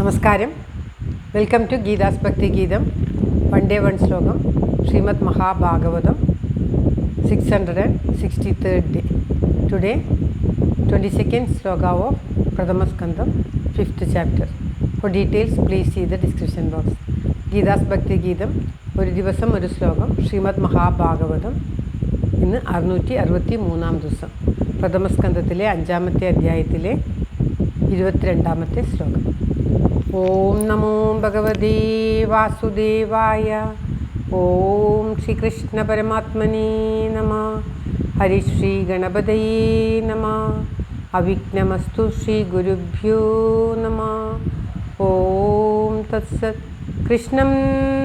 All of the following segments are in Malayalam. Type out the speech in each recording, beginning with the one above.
നമസ്കാരം. വെൽക്കം ടു ഗീതാസ് ഭക്തി ഗീതം. വൺ ഡേ വൺ ശ്ലോകം. Shrimad Mahabhagavatam 663rd day. Today 22nd sloka of Pradhama Skandam 5th chapter. For details please see the description box. Geetha's ഭക്തി ഗീതം ഒരു ദിവസം ഒരു ശ്ലോകം. ശ്രീമദ് മഹാഭാഗവതം ഇന്ന് 663 ദിവസം. പ്രഥമസ്കന്ധത്തിലെ 5ാമത്തെ അധ്യായത്തിലെ 22ാമത്തെ ശ്ലോകം. ഓം നമോ ഭഗവതേ വാസുദേവായ. ഓം ശ്രീകൃഷ്ണ പരമാത്മനേ നമഃ. ഹരിശ്രീ ഗണപതയേ നമഃ. അവിഘ്നമസ്തു ശ്രീ ഗുരുഭ്യോ നമഃ. ഓം തത്സത്. കൃഷ്ണം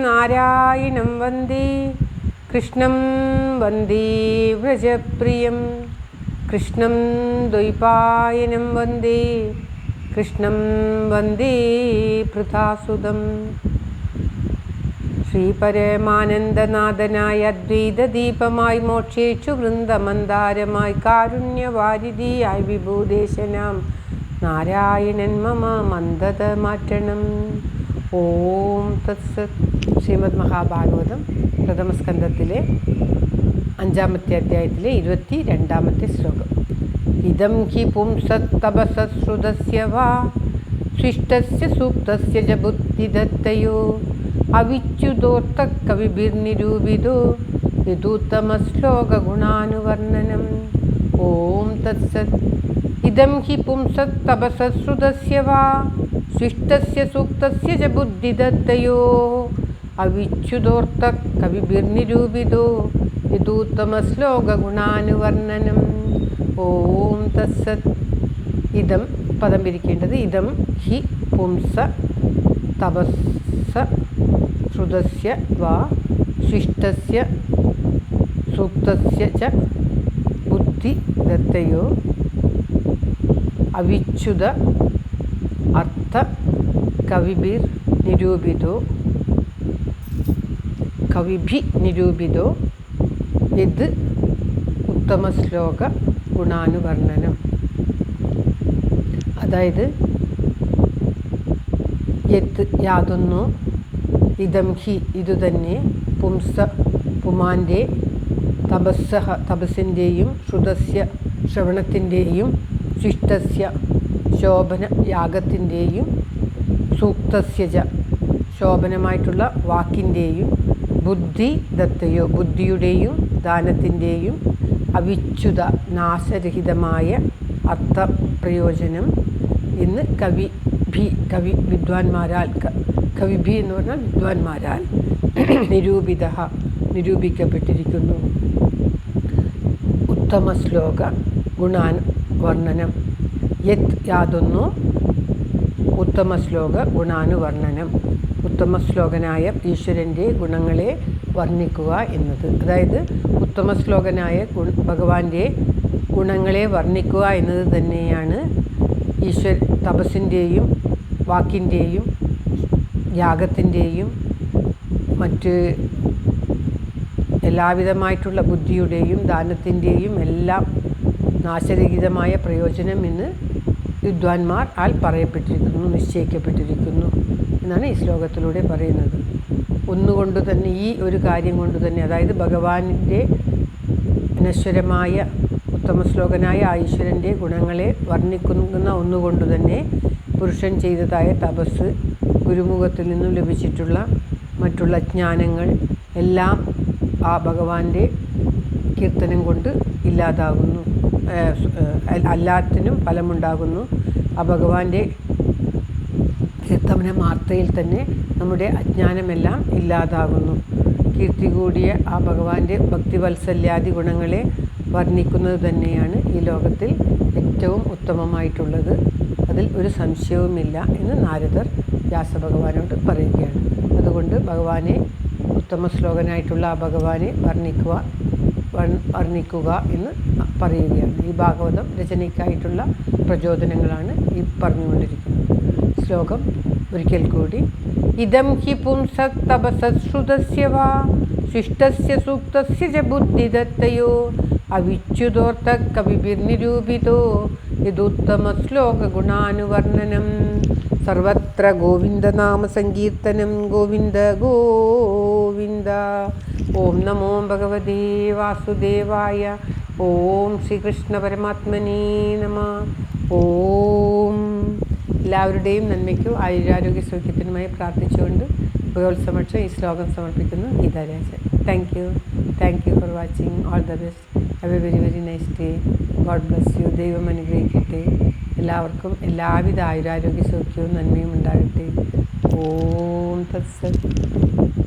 നാരായണം വന്ദേ. കൃഷ്ണം വന്ദേ വ്രജപ്രിയം. കൃഷ്ണം ദ്വൈപായനം വന്ദേ. കൃഷ്ണം വന്ദേ പൃഥാസുതം. ശ്രീപരമാനന്ദനാഥനായ അദ്വൈതദീപമായി മോക്ഷേച്ചു വൃന്ദമന്ദാരമായി കാരുണ്യവാരിധിയായി വിഭൂദേശനാം നാരായണൻ മമ മന്ദത മാറ്റണം. ഓം തത്സത്. ശ്രീമദ് മഹാഭാഗവതം പ്രഥമസ്കന്ധത്തിലെ 5ാമത്തെ അധ്യായത്തിലെ 22ാമത്തെ ശ്ലോകം. ഇദം ഹി പുംസത്തപസശ്രുതസ്യ വാ ശിഷ്ടസ്യ സൂക്തസ്യ ച ബുദ്ധിദത്തയോ അവിച്യുതോർത്ത കവിഭിർനിരൂപിതോ യദുത്തമശ്ലോകഗുണാനുവർണ്ണനം. ഓം തത്സത്. ഇദം ഹി പുംസത്തപസശ്രുതസ്യ വാ ശിഷ്ടസ്യ സൂക്തസ്യ ച ബുദ്ധിദത്തയോ അവിച്യുതോർത്ത കവിഭിർനിരൂപിതോ യദുത്തമശ്ലോകഗുണാനുവർണ്ണനം. ഓം തത്സത്. ഇദം പദം പിരിക്കേണ്ടത് ഇദം ഹി പുംസ തപസ്സ ശ്രുതസ്യ വാ ശിഷ്ടസ്യ സൂക്തസ്യ ച ബുദ്ധിദത്തയോ അവിച്യുത അർത്ഥ കവിഭി നിരൂപിതോ യത് ഉത്തമശ്ലോക ഗുണാനുവർണ്ണനം. അതായത് യത് യാതൊന്നു, ഇദം ഹി ഇതുതന്നെ, പുംസ പുമാൻ്റെ, തപസ്സഹ തപസ്സിൻ്റെയും, ശ്രുതസ്യ ശ്രവണത്തിൻ്റെയും, ശിഷ്ടസ്യ ശോഭന യാഗത്തിൻ്റെയും, സൂക്തസ്യ ച ശോഭനമായിട്ടുള്ള വാക്കിൻ്റെയും, ബുദ്ധി ദത്തയോ ബുദ്ധിയുടെയും ദാനത്തിൻ്റെയും, അവിച്യുത നാശരഹിതമായ അർത്ഥപ്രയോജനം ഇന്ന് വിദ്വാൻമാരാൽ കവിഭി എന്ന് പറഞ്ഞാൽ വിദ്വാൻമാരാൽ നിരൂപിക്കപ്പെട്ടിരിക്കുന്നു. ഉത്തമശ്ലോക ഗുണാനുവർണ്ണനം. യത് യാതൊന്നു ഉത്തമശ്ലോക ഗുണാനുവർണ്ണനം. ഉത്തമശ്ലോകനായ ഈശ്വരൻ്റെ ഗുണങ്ങളെ വർണ്ണിക്കുക എന്നത്. അതായത് ഉത്തമശ്ലോകനായ ഭഗവാന്റെ ഗുണങ്ങളെ വർണ്ണിക്കുക എന്നത് തന്നെയാണ് തപസ്സിൻ്റെയും വാക്കിൻ്റെയും യാഗത്തിൻ്റെയും മറ്റ് എല്ലാവിധമായിട്ടുള്ള ബുദ്ധിയുടെയും ദാനത്തിൻ്റെയും എല്ലാം നാശരഹിതമായ പ്രയോജനം എന്ന് വിദ്വാൻമാർ പറയപ്പെട്ടിരിക്കുന്നു, നിശ്ചയിക്കപ്പെട്ടിരിക്കുന്നു എന്നാണ് ഈ ശ്ലോകത്തിലൂടെ പറയുന്നത്. ഒന്നുകൊണ്ട് തന്നെ, ഈ ഒരു കാര്യം കൊണ്ട് തന്നെ, അതായത് ഭഗവാന്റെ അനശ്വരമായ ഉത്തമശ്ലോകനായ ഈശ്വരൻ്റെ ഗുണങ്ങളെ വർണ്ണിക്കുന്ന ഒന്നുകൊണ്ട് തന്നെ പുരുഷൻ ചെയ്തതായ തപസ്, ഗുരുമുഖത്തിൽ നിന്നും ലഭിച്ചിട്ടുള്ള മറ്റുള്ള ജ്ഞാനങ്ങൾ എല്ലാം ആ ഭഗവാന്റെ കീർത്തനം കൊണ്ട് ഇല്ലാതാകുന്നു. എല്ലാത്തിനും ഫലമുണ്ടാകുന്നു. ആ ഭഗവാന്റെ കീർത്തന മാത്രയിൽ തന്നെ നമ്മുടെ അജ്ഞാനമെല്ലാം ഇല്ലാതാകുന്നു. കീർത്തി കൂടിയ ആ ഭഗവാന്റെ ഭക്തിവത്സല്യാദി ഗുണങ്ങളെ വർണ്ണിക്കുന്നത് തന്നെയാണ് ഈ ലോകത്തിൽ ഏറ്റവും ഉത്തമമായിട്ടുള്ളത്. അതിൽ ഒരു സംശയവുമില്ല എന്ന് നാരദർ വ്യാസഭഗവാനോട് പറയുകയാണ്. അതുകൊണ്ട് ഭഗവാനെ, ഉത്തമശ്ലോകനായിട്ടുള്ള ആ ഭഗവാനെ വർണ്ണിക്കുക എന്ന് പറയുകയാണ്. ഈ ഭാഗവതം രചനയ്ക്കായിട്ടുള്ള പ്രചോദനങ്ങളാണ് ഈ പറഞ്ഞുകൊണ്ടിരിക്കുന്നത്. ശ്ലോകം ഒരിക്കൽ കൂടി. ഇദം ഹി പുംസത്തപസശ്രുതസ്യ വാ ശിഷ്ടസ്യ സൂക്തസ്യ ച ബുദ്ധിദത്തയോ അവിച്യുതോർത്ത കവിഭിർനിരൂപിതോ യദുത്തമശ്ലോകഗുണാനുവർണ്ണനം. സർവത്ര ഗോവിന്ദനാമസങ്കീർത്തനം ഗോവിന്ദ ഗോവിന്ദ. ഓം നമോ ഭഗവതേ വാസുദേവായ. ഓം ശ്രീകൃഷ്ണ പരമാത്മനേ നമഃ. ഓം. എല്ലാവരുടെയും നന്മയ്ക്കും ആയുരാരോഗ്യ സൗഖ്യത്തിനുമായി പ്രാർത്ഥിച്ചുകൊണ്ട് ഭഗവത്സമക്ഷം ഈ ശ്ലോകം സമർപ്പിക്കുന്നു. Geetha Rajan. Thank you for watching. All the best. Have A very very nice day. God bless you. ദൈവം അനുഗ്രഹിക്കട്ടെ. എല്ലാവർക്കും എല്ലാവിധ ആയുരാരോഗ്യ സൗഖ്യവും നന്മയും ഉണ്ടാകട്ടെ. ഓം തത്സത്.